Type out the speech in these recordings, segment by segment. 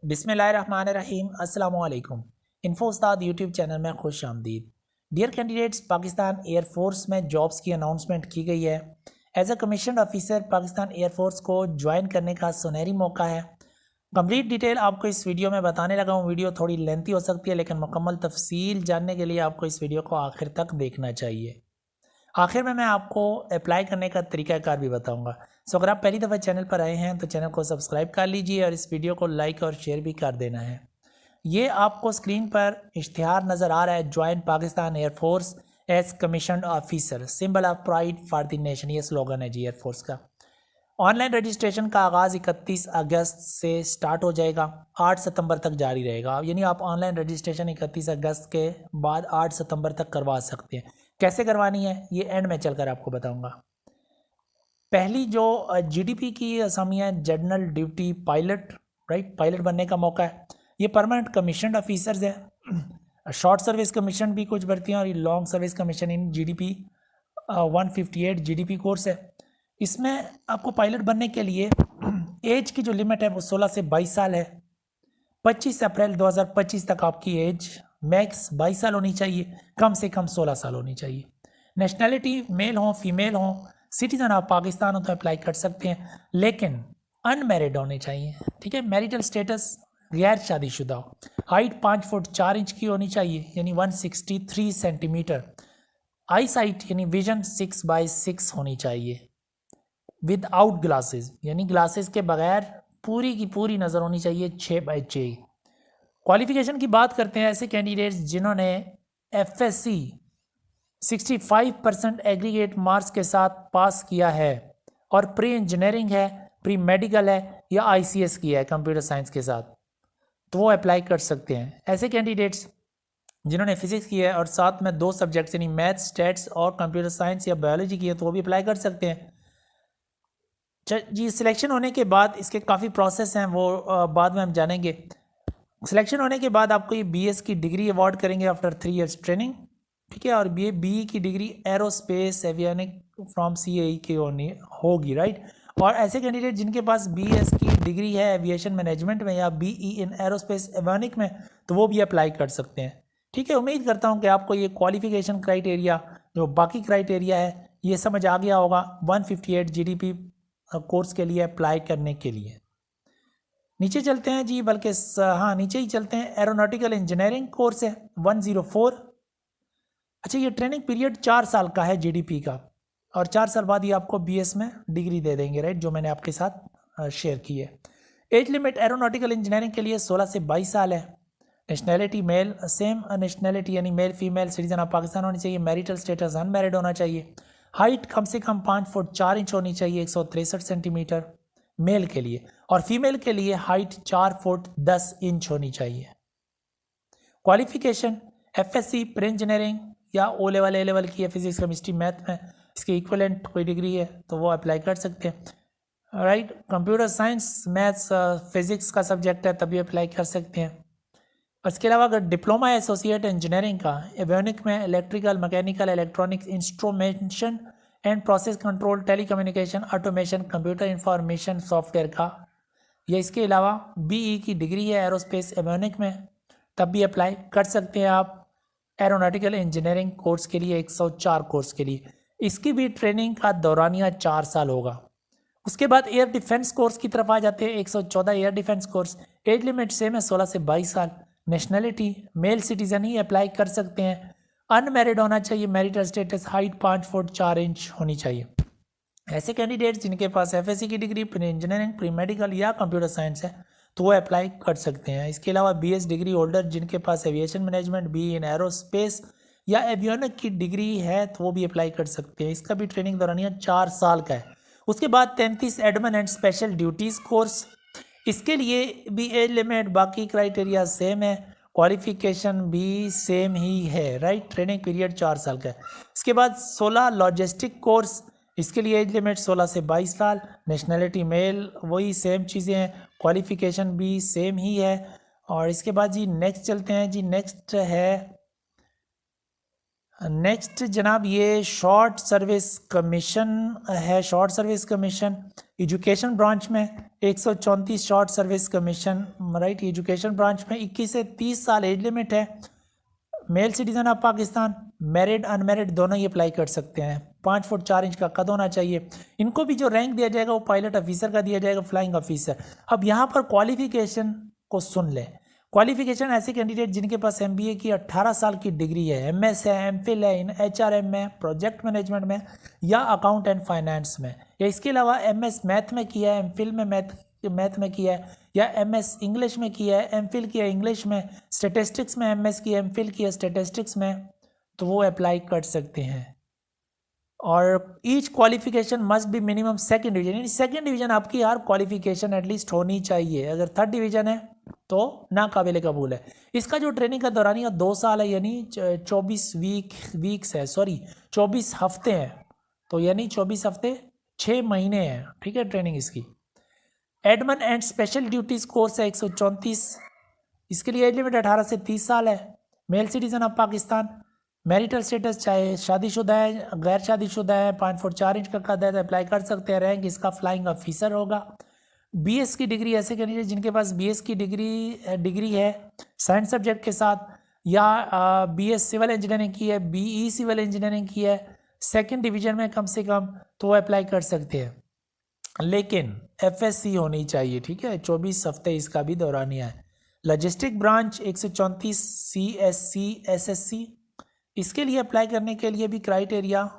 बिस्मिल्लाहिर्रहमानिर्रहीम अस्सलाम वालेकुम। इन्फो उस्ताद यूट्यूब चैनल में खुश आमदीद। डियर कैंडिडेट्स, पाकिस्तान एयरफोर्स में जॉब्स की अनाउंसमेंट की गई है। As a commission officer Pakistan air force को ज्वाइन करने का सुनहरी मौका है। कंप्लीट डिटेल आपको इस वीडियो में बताने लगा हूँ। वीडियो थोड़ी लेंथी हो सकती है, लेकिन मुकम्मल तफसील जानने के लिए आपको इस वीडियो को आखिर तक देखना चाहिए। आखिर में मैं आपको अप्लाई करने का तरीकाकार भी बताऊंगा। सो अगर आप पहली दफ़ा चैनल पर आए हैं तो चैनल को सब्सक्राइब कर लीजिए और इस वीडियो को लाइक और शेयर भी कर देना है। ये आपको स्क्रीन पर इश्तिहार नज़र आ रहा है, join Pakistan air force as commission officer, symbol of pride for the nation, ये स्लोगन है जी एयरफोर्स का। ऑनलाइन रजिस्ट्रेशन का आगाज़ 31 अगस्त से स्टार्ट हो जाएगा, 8 सितंबर तक जारी रहेगा। यानी आप ऑनलाइन रजिस्ट्रेशन 31 अगस्त के बाद 8 सितंबर तक करवा सकते हैं। कैसे करवानी है ये एंड में चलकर आपको बताऊंगा। पहली जो जीडीपी की असामी है, general duty pilot, right, pilot बनने का मौका है। ये परमानेंट कमीशन ऑफिसर्स है। शॉर्ट सर्विस कमीशन भी कुछ भर्ती हैं और ये long service commission in GDP 158 GDP course है। इसमें आपको पायलट बनने के लिए एज की जो लिमिट है वो 16 से 22 साल है। 25 अप्रैल 2025 तक आपकी एज मैक्स 22 साल होनी चाहिए, कम से कम 16 साल होनी चाहिए। नेशनैलिटी मेल हो फीमेल हो, सिटीजन ऑफ पाकिस्तान हो तो अप्लाई कर सकते हैं, लेकिन अनमैरिड होने चाहिए। ठीक है, मैरिटल स्टेटस गैर शादीशुदा हो। हाइट 5 फुट 4 इंच की होनी चाहिए, यानी 163 सेंटीमीटर। आई साइट यानी विजन 6/6 होनी चाहिए विदाउट ग्लासेस, यानी ग्लासेस के बगैर पूरी की पूरी नज़र होनी चाहिए 6/6। क्वालिफिकेशन की बात करते हैं, ऐसे कैंडिडेट्स जिन्होंने FSC 65% एग्रीगेट मार्क्स के साथ पास किया है और प्री इंजीनियरिंग है, प्री मेडिकल है या ICS किया है कंप्यूटर साइंस के साथ, तो वो अप्लाई कर सकते हैं। ऐसे कैंडिडेट्स जिन्होंने फिजिक्स किया है और साथ में 2 सब्जेक्ट्स यानी मैथ्स स्टैट्स और कंप्यूटर साइंस या बायोलॉजी की है तो वो भी अप्लाई कर सकते हैं जी। सिलेक्शन होने के बाद इसके काफ़ी प्रोसेस हैं, वो बाद में हम जानेंगे। सिलेक्शन होने के बाद आपको ये BS की डिग्री अवार्ड करेंगे आफ्टर 3 इयर्स ट्रेनिंग। ठीक है, और BE की डिग्री एरोस्पेस एवियनिक फ्रॉम CAE की होगी, राइट। और ऐसे कैंडिडेट जिनके पास BS की डिग्री है एविएशन मैनेजमेंट में या BE इन एरोस्पेस एवियनिक में, तो वो भी अप्लाई कर सकते हैं। ठीक है, उम्मीद करता हूँ कि आपको ये क्वालिफिकेशन क्राइटेरिया, जो बाकी क्राइटेरिया है, ये समझ आ गया होगा 158 GDP कोर्स के लिए अप्लाई करने के लिए। नीचे चलते हैं जी, बल्कि हाँ नीचे ही चलते हैं। एरोनॉटिकल इंजीनियरिंग कोर्स है 104। अच्छा, ये ट्रेनिंग पीरियड 4 साल का है GDP का, और 4 साल बाद ये आपको BS में डिग्री दे देंगे, राइट, जो मैंने आपके साथ शेयर की है। एज लिमिट एरोनॉटिकल इंजीनियरिंग के लिए 16 से 22 साल है। नेशनैलिटी मेल, सेम नेशनैलिटी यानी male female, citizen of Pakistan होनी चाहिए। मैरिटल स्टेटस अनमैरिड होना चाहिए। हाइट कम से कम 5 फुट 4 इंच होनी चाहिए, 163 सेंटीमीटर मेल के लिए, और फीमेल के लिए हाइट 4 फुट 10 इंच होनी चाहिए। क्वालिफिकेशन FSC प्री इंजीनियरिंग या O लेवल A लेवल की है, फिजिक्स केमिस्ट्री मैथ में इसके इक्वलेंट कोई डिग्री है तो वो अप्लाई कर सकते हैं, right. Computer science maths physics का सब्जेक्ट है तभी अप्लाई कर सकते हैं। इसके अलावा अगर डिप्लोमा एसोसिएट इंजीनियरिंग का एवियोनिक में electrical mechanical electronics instrumentation and process control telecommunication automation computer information software का, या इसके अलावा BE की डिग्री है एरोस्पेस एवियोनिक में, तब भी अप्लाई कर सकते हैं आप एरोनॉटिकल इंजीनियरिंग कोर्स के लिए, 104 कोर्स के लिए। इसकी भी ट्रेनिंग का दौरानिया 4 साल होगा। उसके बाद एयर डिफेंस कोर्स की तरफ आ जाते हैं, 114 air defence course. Age limit same है 16 से 22 साल। नेशनैलिटी मेल सिटीजन ही अप्लाई कर सकते हैं। अनमैरिड होना चाहिए। Marital status height 5 foot 4 inch होनी चाहिए। ऐसे कैंडिडेट्स जिनके पास FSC की degree pre engineering pre medical या कंप्यूटर साइंस है तो वो अप्लाई कर सकते हैं। इसके अलावा BS डिग्री होल्डर जिनके पास aviation management BE in aerospace या एवियोनिक की डिग्री है तो वो भी अप्लाई कर सकते हैं। इसका भी ट्रेनिंग दौरानिया 4 साल का है। उसके बाद 33 admin and special duties course, इसके लिए भी एज लिमिट बाकी क्राइटेरिया सेम है, क्वालिफिकेशन भी सेम ही है, राइट। ट्रेनिंग पीरियड 4 साल का है। इसके बाद 16 लॉजिस्टिक कोर्स, इसके लिए एज लिमिट 16 से 22 साल। नेशनैलिटी मेल, वही सेम चीज़ें हैं, क्वालिफिकेशन भी सेम ही है। और इसके बाद जी नेक्स्ट चलते हैं जी, नेक्स्ट है नेक्स्ट जनाब ये शॉर्ट सर्विस कमीशन है। Short service commission education branch में 134 short service commission, right. Education branch में 21 से 30 साल एज लिमिट है। Male citizen of Pakistan, married unmarried दोनों ही अप्लाई कर सकते हैं। 5 फुट 4 इंच का कद होना चाहिए। इनको भी जो रैंक दिया जाएगा वो पायलट ऑफिसर का दिया जाएगा, फ्लाइंग ऑफिसर। अब यहाँ पर क्वालिफिकेशन को सुन लें। क्वालिफिकेशन ऐसे कैंडिडेट जिनके पास एमबीए की 18 साल की डिग्री है, एमएस है, एमफिल है, इन एचआरएम में, प्रोजेक्ट मैनेजमेंट में या अकाउंट एंड फाइनेंस में, या इसके अलावा एमएस मैथ में किया है, एमफिल में मैथ में किया है, या एमएस इंग्लिश में किया है, एमफिल किया इंग्लिश में, स्टैटिस्टिक्स में एमएस किया, एमफिल किया स्टैटिस्टिक्स में, तो वो अप्लाई कर सकते हैं। और each qualification must be minimum second division, यानी सेकंड डिवीजन आपकी यार क्वालिफिकेशन एटलीस्ट होनी चाहिए। अगर थर्ड डिवीजन है तो नाकाबिले कबूल है। इसका जो ट्रेनिंग का दौरानिया 2 साल है, यानी 24 वीक्स है, सॉरी 24 हफ्ते हैं, तो यानी 24 हफ्ते 6 महीने हैं, ठीक है ट्रेनिंग इसकी। Edmund and special duties course है 134। इसके लिए एज लिमिट 18 से 30 साल है। Male citizen of Pakistan, marital status चाहे शादीशुदा है, गैर शादीशुदा है, 5 फुट 4 इंच का कद है तो अप्लाई कर सकते हैं। रैंक इसका फ्लाइंग ऑफिसर होगा। बीएस की डिग्री, ऐसे कैंडिडेट जिनके पास बीएस की डिग्री है साइंस सब्जेक्ट के साथ, या बीएस सिविल इंजीनियरिंग की है, बीई सिविल इंजीनियरिंग की है सेकंड डिवीजन में कम से कम, तो वो अप्लाई कर सकते हैं। लेकिन एफएससी होनी चाहिए, ठीक है। 24 हफ्ते इसका भी दौरानिया है। लॉजिस्टिक ब्रांच 134 सीएससी एसएससी, इसके लिए अप्लाई करने के लिए भी क्राइटेरिया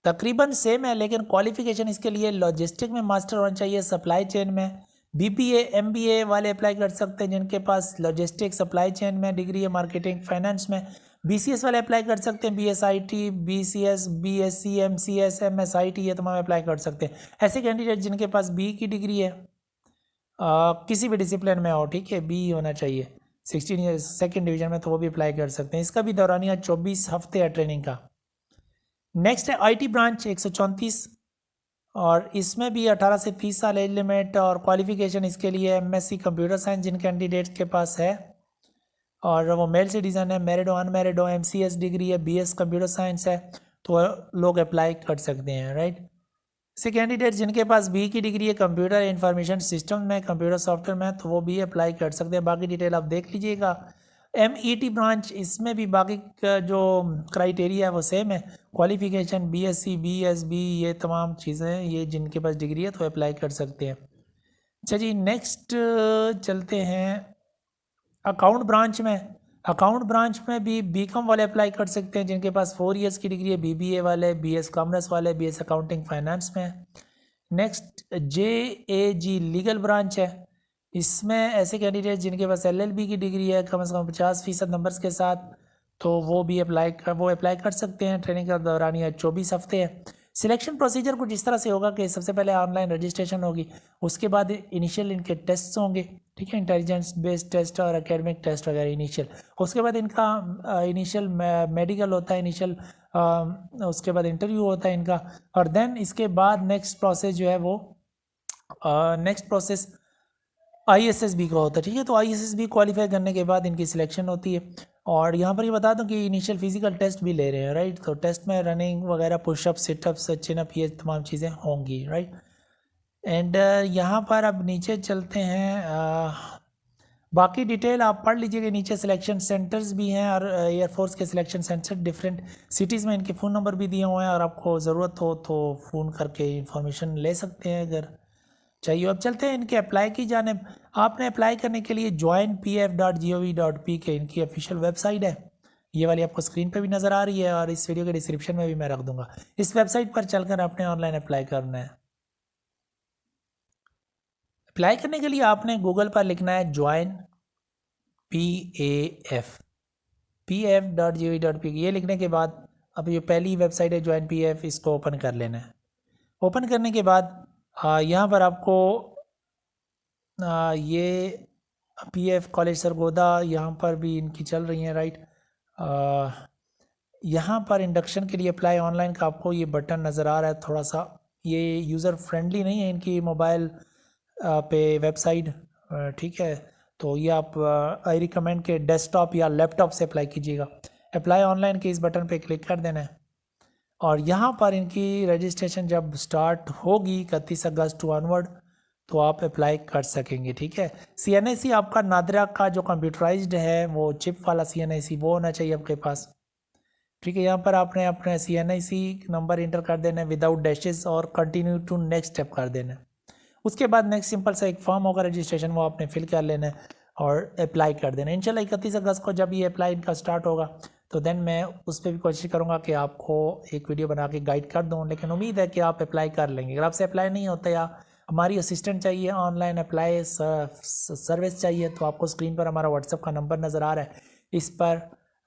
तकरीबन सेम है, लेकिन क्वालिफिकेशन इसके लिए लॉजिस्टिक में मास्टर होना चाहिए, सप्लाई चेन में। बीबीए एमबीए वाले अप्लाई कर सकते हैं जिनके पास लॉजिस्टिक सप्लाई चेन में डिग्री है, मार्केटिंग फाइनेंस में। बीसीएस वाले अप्लाई कर सकते हैं, बीएसआईटी, बीसीएस, बीएससी, एमसीएस, एमएसआईटी, ये तमाम अप्लाई कर सकते हैं। ऐसे कैंडिडेट जिनके पास बी की डिग्री है, किसी भी डिसिप्लिन में हो, ठीक है, बी होना चाहिए 16 ईयर्स सेकेंड डिवीजन में, तो वो भी अप्लाई कर सकते हैं। इसका भी दौरानिया 24 हफ्ते है ट्रेनिंग का। नेक्स्ट है आईटी ब्रांच 134, और इसमें भी 18 से 30 साल एज लिमिट, और क्वालिफिकेशन इसके लिए एमएससी कंप्यूटर साइंस जिन कैंडिडेट्स के पास है, और वो मेल सिटीजन है, मैरिड हो अनमैरिड हो, एमसीएस डिग्री है, बीएस कंप्यूटर साइंस है, तो लोग अप्लाई कर सकते हैं, राइट। ऐसे कैंडिडेट जिनके पास बी की डिग्री है कंप्यूटर इंफॉर्मेशन सिस्टम में, कंप्यूटर सॉफ्टवेयर में, तो वो भी अप्लाई कर सकते हैं। बाकी डिटेल आप देख लीजिएगा। एमईटी ब्रांच, इसमें भी बाकी का जो क्राइटेरिया है वो सेम है। क्वालिफिकेशन बीएससी, बीएसबी, ये तमाम चीज़ें, ये जिनके पास डिग्री है तो अप्लाई कर सकते हैं। अच्छा जी, नेक्स्ट चलते हैं अकाउंट ब्रांच में। अकाउंट ब्रांच में भी बीकॉम वाले अप्लाई कर सकते हैं जिनके पास 4 इयर्स की डिग्री है, बीबीए वाले, बीएस कॉमर्स वाले, बीएस अकाउंटिंग फाइनेंस में। नेक्स्ट जेएजी लीगल ब्रांच है। इसमें ऐसे कैंडिडेट जिनके पास एलएलबी की डिग्री है कम से कम 50% नंबर्स के साथ, तो वो अप्लाई कर सकते हैं। ट्रेनिंग का दौरानिया 24 हफ्ते है। सिलेक्शन प्रोसीजर कुछ इस तरह से होगा कि सबसे पहले ऑनलाइन रजिस्ट्रेशन होगी, उसके बाद इनिशियल इनके टेस्ट होंगे, ठीक है, इंटेलिजेंस बेस्ड टेस्ट और एकेडमिक टेस्ट वगैरह इनिशियल। उसके बाद इनका इनिशियल मेडिकल होता है, इनिशियल उसके बाद इंटरव्यू होता है इनका, और देन इसके बाद नेक्स्ट प्रोसेस जो है वो नेक्स्ट प्रोसेस आईएसएसबी का होता है, ठीक है। तो आईएसएसबी क्वालिफाई करने के बाद इनकी सिलेक्शन होती है। और यहाँ पर ये बता दूँ कि इनिशियल फिजिकल टेस्ट भी ले रहे हैं, राइट। तो टेस्ट में रनिंग वगैरह, पुशअप, सिटअप्स, चिनअप, ये तमाम चीज़ें होंगी, राइट। एंड यहाँ पर अब नीचे चलते हैं। बाकी डिटेल आप पढ़ लीजिएगा, नीचे सिलेक्शन सेंटर्स भी हैं, और एयरफोर्स के सिलेक्शन सेंटर डिफरेंट सिटीज़ में, इनके फ़ोन नंबर भी दिए हुए हैं, और आपको ज़रूरत हो तो फ़ोन करके इन्फॉर्मेशन ले सकते हैं अगर चाहिए। अब चलते हैं इनके अप्लाई की जानिब। आपने अप्लाई करने के लिए joinpf.gov.pk इनकी ऑफिशियल वेबसाइट है, ये वाली आपको स्क्रीन पे भी नज़र आ रही है, और इस वीडियो के डिस्क्रिप्शन में भी मैं रख दूंगा। इस वेबसाइट पर चलकर आपने ऑनलाइन अप्लाई करना है। अप्लाई करने के लिए आपने गूगल पर लिखना है ज्वाइन pf.gov.pk, ये लिखने के बाद अब ये पहली वेबसाइट है ज्वाइन pf, इसको ओपन कर लेना है। ओपन करने के बाद यहाँ पर आपको ये पीएफ कॉलेज सरगोदा यहाँ पर भी इनकी चल रही हैं, राइट। यहाँ पर इंडक्शन के लिए अप्लाई ऑनलाइन का आपको ये बटन नज़र आ रहा है, थोड़ा सा ये यूज़र फ्रेंडली नहीं है इनकी मोबाइल पे वेबसाइट, ठीक है। तो ये आप आई रिकमेंड के डेस्कटॉप या लैपटॉप से अप्लाई कीजिएगा। अप्लाई ऑनलाइन के इस बटन पे क्लिक कर देना है और यहाँ पर इनकी रजिस्ट्रेशन जब स्टार्ट होगी 31 अगस्त टू ऑनवर्ड तो आप अप्लाई कर सकेंगे। ठीक है, CNIC आपका नादरा का जो कंप्यूटराइज्ड है वो चिप वाला CNIC वो होना चाहिए आपके पास। ठीक है, यहाँ पर आपने अपने CNIC नंबर इंटर कर देना है विदाउट डैशेस और कंटिन्यू टू नेक्स्ट स्टेप कर देना है। उसके बाद नेक्स्ट सिंपल सा एक फॉर्म होगा रजिस्ट्रेशन, वो आपने फिल कर लेना है और अप्लाई कर देना है। इंशाल्लाह 31 अगस्त को जब ये अप्लाई इनका स्टार्ट होगा तो देन मैं उस पर भी कोशिश करूँगा कि आपको एक वीडियो बना के गाइड कर दूँ, लेकिन उम्मीद है कि आप अप्लाई कर लेंगे। अगर आपसे अप्लाई नहीं होता या हमारी असिस्टेंट चाहिए, ऑनलाइन अप्लाई सर्विस चाहिए, तो आपको स्क्रीन पर हमारा व्हाट्सएप का नंबर नज़र आ रहा है, इस पर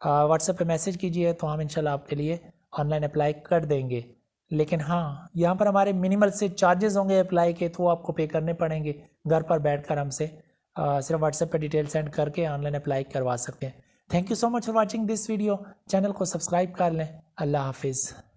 व्हाट्सएप पे मैसेज कीजिए तो हम इंशाल्लाह आपके लिए ऑनलाइन अप्लाई कर देंगे। लेकिन हाँ, यहाँ पर हमारे मिनिमल से चार्जेस होंगे अप्लाई के, तो आपको पे करने पड़ेंगे। घर पर बैठकर हमसे सिर्फ व्हाट्सएप पे डिटेल सेंड करके ऑनलाइन अप्लाई करवा सकते हैं। Thank you so much for watching this video. Channel को सब्सक्राइब कर लें। अल्लाह हाफिज़।